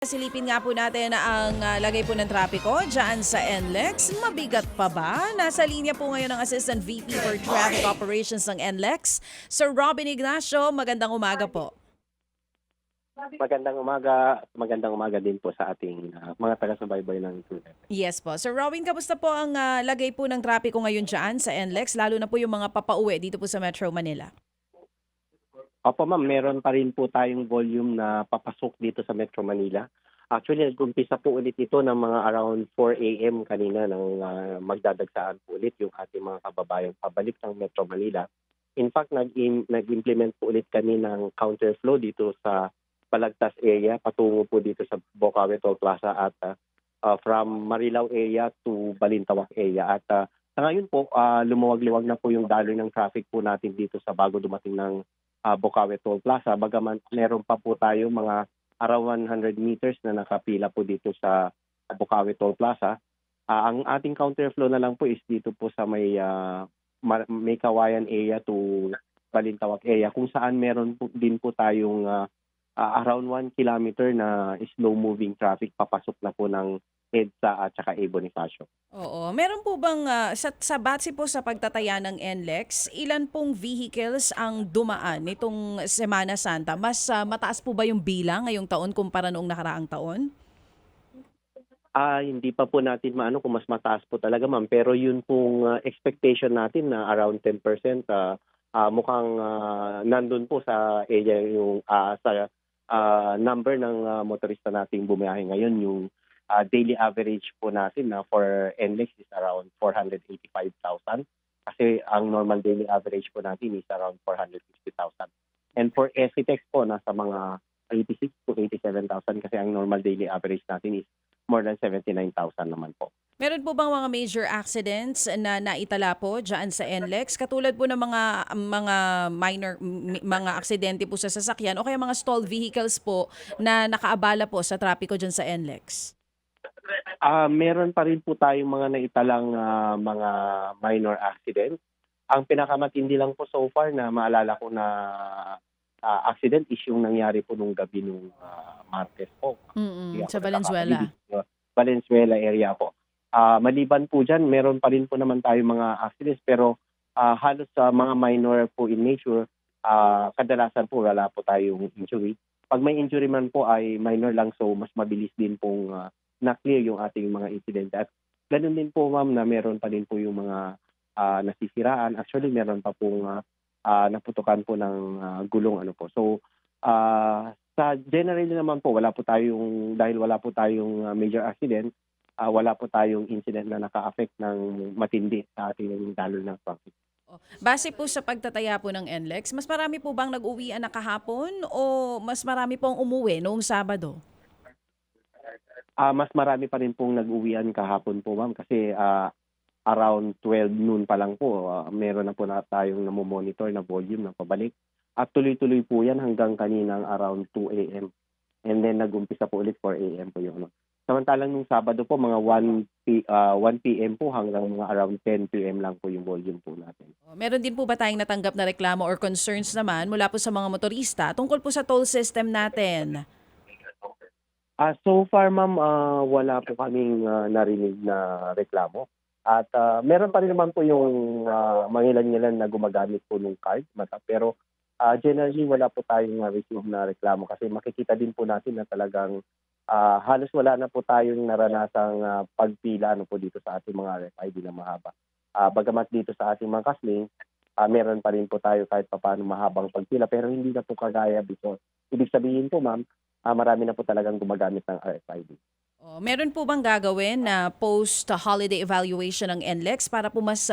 Silipin nga po natin ang lagay po ng trapiko dyan sa NLEX. Mabigat pa ba? Nasa linya po ngayon ang Assistant VP for Traffic Operations ng NLEX, Sir Robin Ignacio. Magandang umaga po. Magandang umaga din po sa ating mga taga-subaybay ng Twitter. Yes po. Sir Robin, kamusta po ang lagay po ng trapiko ngayon dyan sa NLEX, lalo na po yung mga papauwi dito po sa Metro Manila? Opo ma'am, meron pa rin po tayong volume na papasok dito sa Metro Manila. Actually, nag-umpisa po ulit ito ng mga around 4 a.m. kanina nang magdadagsaan po ulit yung ating mga kababayang pabalik ng Metro Manila. In fact, nag-implement po ulit kami ng counterflow dito sa Balagtas area patungo po dito sa Bocaue Toll Plaza at from Marilao area to Balintawak area. At sa ngayon po, lumuwag-liwag na po yung daloy ng traffic po natin dito sa bago dumating ng Bocaue Toll Plaza. Bagaman meron pa po tayo mga around 100 meters na nakapila po dito sa Bocaue Toll Plaza. Ang ating counterflow na lang po is dito po sa may Kawayan area to Balintawak area kung saan meron po, din po tayong around 1 kilometer na slow-moving traffic papasok na po ng EDSA at saka A. Bonifacio. Oo. Meron po bang, sa batse po sa pagtataya ng NLEX, ilan pong vehicles ang dumaan nitong Semana Santa? Mas mataas po ba yung bilang ngayong taon kumpara noong nakaraang taon? Hindi pa po natin maano kung mas mataas po talaga ma'am, pero yun pong expectation natin na around 10%, mukhang nandun po sa area yung sa number ng motorista nating bumiyahe ngayon. Yung daily average po natin na for NLEX is around 485,000 kasi ang normal daily average po natin is around 460,000. And for SCTEX po nasa mga 86 to 87,000 kasi ang normal daily average natin is more than 79,000 naman po. Meron po bang mga major accidents na naitala po dyan sa NLEX? Katulad po ng mga minor mga aksidente po sa sasakyan o kaya mga stalled vehicles po na nakaabala po sa trapiko dyan sa NLEX? Meron pa rin po tayong mga naitalang mga minor accidents. Ang pinakamatindi lang po so far na maalala ko na accident is yung nangyari po nung gabi nung Martes po. Sa Valenzuela. Valenzuela area po. Maliban po dyan, meron pa rin po naman tayong mga accidents pero halos sa mga minor po in nature, kadalasan po wala po tayong injury. Pag may injury man po ay minor lang so mas mabilis din pong na-clear yung ating mga incident. At ganun din po ma'am na meron pa din po yung mga nasisiraan. Actually meron pa pong naputukan po ng gulong ano po. So sa generally naman po dahil wala po tayong major accident, wala po tayong incident na naka-affect ng matindi sa ating daloy ng traffic. Base po sa pagtataya po ng NLEX, mas marami po bang nag-uwian na kahapon o mas marami pong umuwi noong Sabado? Mas marami pa rin pong nag-uwian kahapon po ma'am kasi around 12 noon pa lang po, meron na po na tayong namomonitor na volume ng pabalik. At tuloy-tuloy po yan hanggang kaninang around 2 a.m. And then nag-umpisa po ulit 4 a.m. po yun. Samantalang nung Sabado po, mga 1 p.m. po hanggang mga around 10 p.m. lang po yung volume po natin. Meron din po ba tayong natanggap na reklamo or concerns naman mula po sa mga motorista tungkol po sa toll system natin? So far ma'am, wala po kaming narinig na reklamo. At meron pa rin naman po yung mangilan-ngilan na gumagamit po ng card. Pero generally wala po tayong receive na reklamo kasi makikita din po natin na talagang halos wala na po tayong naranasang pagpila po dito sa ating mga RFID na mahaba. Bagamat dito sa ating mga kasling, meron pa rin po tayo kahit papaano mahabang pagpila pero hindi na po kagaya before. Ibig sabihin po ma'am, marami na po talagang gumagamit ng RFID. Meron po bang gagawin na post-holiday evaluation ng NLEX para po mas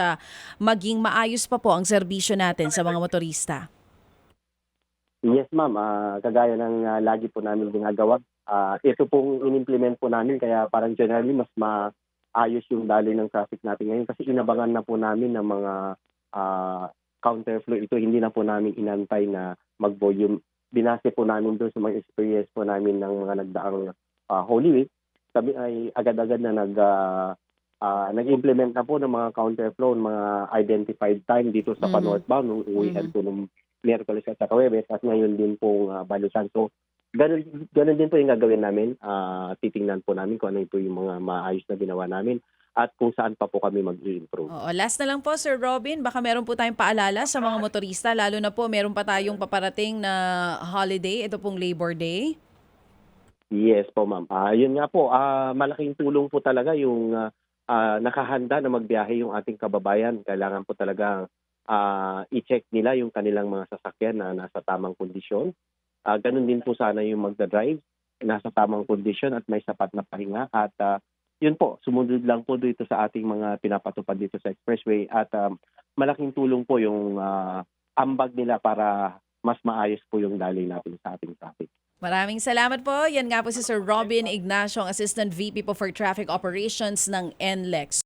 maging maayos pa po ang serbisyo natin sa mga motorista? Yes ma'am, kagaya ng lagi po namin ginagawa. Ito pong in-implement po namin kaya parang generally mas maayos yung daloy ng traffic natin ngayon kasi inabangan na po namin ng mga counterflow. Ito hindi na po namin inantay na mag-volume. Binase po namin doon sa mga experience po namin ng mga nagdaang Holy Week. Sabi ay agad-agad na nag-implement na po ng mga counterflow, mga identified time dito sa pa-northbound nung uwihan po nung Miyerkules at sa Huwebes at ngayon din pong balikan. So Ganun din po yung gagawin namin. Titingnan po namin kung ano po yung mga maayos na ginawa namin at kung saan pa po kami mag-i-improve. Oo, last na lang po Sir Robin, baka meron po tayong paalala sa mga motorista, lalo na po meron pa tayong paparating na holiday, ito pong Labor Day. Yes po, ma'am. Yun nga po, malaking tulong po talaga yung nakahanda na magbiyahe yung ating kababayan. Kailangan po talaga i-check nila yung kanilang mga sasakyan na nasa tamang kondisyon. Ganun din po sana yung magda-drive, nasa tamang kondisyon at may sapat na pahinga. At yun po, sumunod lang po dito sa ating mga pinapatupad dito sa expressway at malaking tulong po yung ambag nila para mas maayos po yung daloy natin sa ating traffic. Maraming salamat po. Yan nga po si Sir Robin Ignacio, ang Assistant VP po for Traffic Operations ng NLEX.